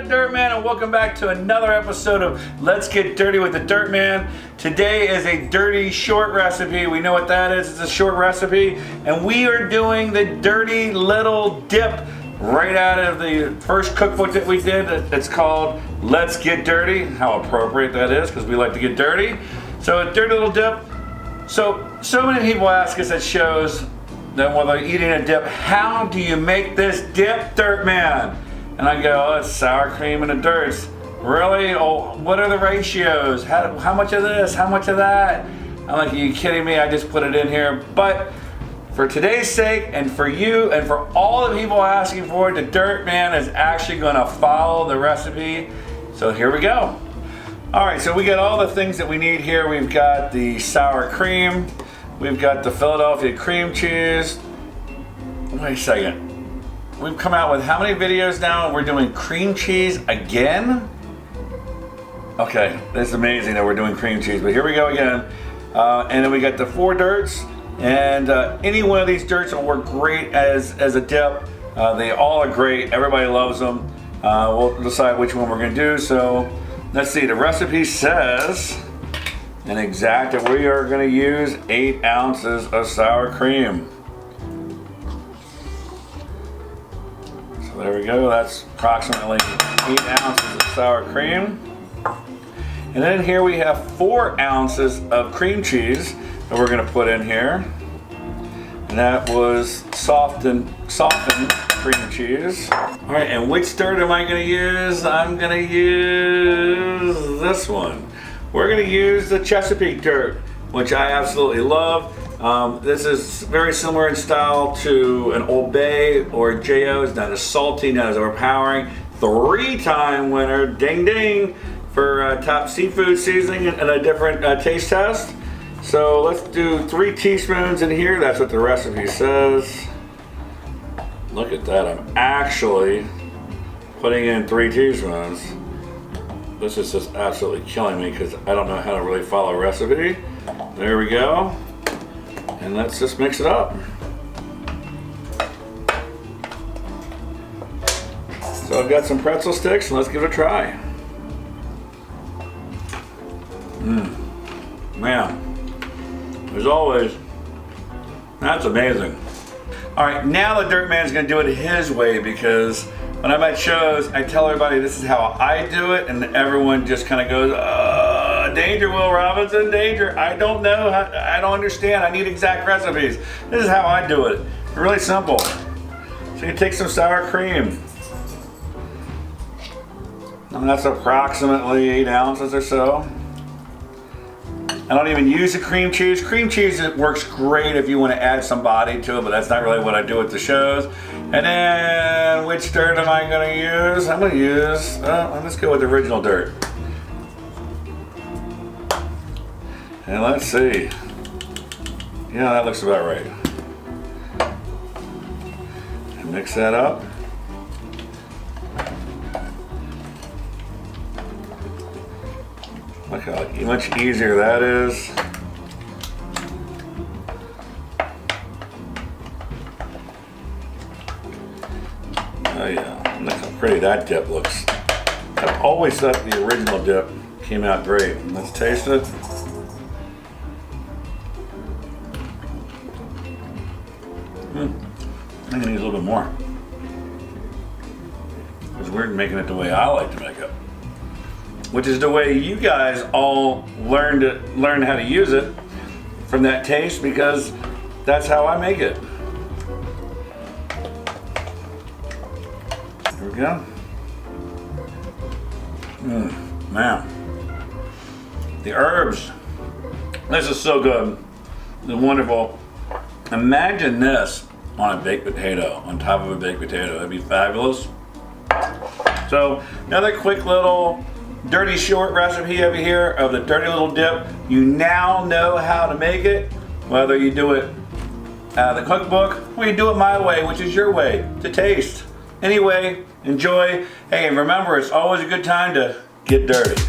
Dirt Man, and welcome back to another episode of Let's Get Dirty with the Dirt Man. Today is a dirty short recipe. We know what that is. It's a short recipe, and we are doing the dirty little dip right out of the first cookbook that we did. It's called Let's Get Dirty. How appropriate that is, because we like to get dirty. So a dirty little dip. So many people ask us at shows that while they're eating a dip, how do you make this dip, Dirt Man? And I go, oh, it's sour cream and the dirts. Really? Oh, what are the ratios? How much of this? How much of that? I'm like, are you kidding me? I just put it in here. But for today's sake, and for you, and for all the people asking for it, the Dirt Man is actually going to follow the recipe. So here we go. All right, so we got all the things that we need here. We've got the sour cream. We've got the Philadelphia cream cheese. Wait a second. We've come out with how many videos now and we're doing cream cheese again? Okay, that's amazing that we're doing cream cheese, but here we go again. And then we got the 4 dirts, and any one of these dirts will work great as a dip. They all are great, everybody loves them. We'll decide which one we're gonna do. So let's see, the recipe says an exact that we are gonna use 8 ounces of sour cream. So there we go, that's approximately 8 ounces of sour cream. And then here we have 4 ounces of cream cheese that we're gonna put in here. And that was softened cream cheese. All right, and which dirt am I gonna use? I'm gonna use this one. We're gonna use the Chesapeake dirt, which I absolutely love. This is very similar in style to an Old Bay or J.O. It's not as salty, not as overpowering. 3-time winner, ding ding, for top seafood seasoning and a different taste test. So let's do 3 teaspoons in here. That's what the recipe says. Look at that, I'm actually putting in 3 teaspoons. This is just absolutely killing me because I don't know how to really follow a recipe. There we go. And let's just mix it up. So I've got some pretzel sticks, and let's give it a try. Man, as always, that's amazing. All right, now the Dirt Man's gonna do it his way, because when I'm at shows, I tell everybody this is how I do it, and everyone just kind of goes, danger, Will Robinson, danger. I don't know, I don't understand. I need exact recipes. This is how I do it. Really simple. So you take some sour cream. And that's approximately 8 ounces or so. I don't even use the cream cheese. Cream cheese, it works great if you want to add some body to it, but that's not really what I do at the shows. And then, which dirt am I going to use? I'm going to use, let's go with the original dirt. And let's see. Yeah, that looks about right. And mix that up. Look how much easier that is. Oh yeah, look how pretty that dip looks. I've always thought the original dip came out great. Let's taste it. I think I need a little bit more. It's weird making it the way I like to make it, which is the way you guys all learn how to use it, from that taste, because that's how I make it. There we go. Man, the herbs. This is so good. It's wonderful. Imagine this on a baked potato, on top of a baked potato. That'd be fabulous. So another quick little dirty short recipe over here of the dirty little dip. You now know how to make it, whether you do it out of the cookbook or you do it my way, which is your way to taste. Anyway, enjoy. Hey, and remember, it's always a good time to get dirty.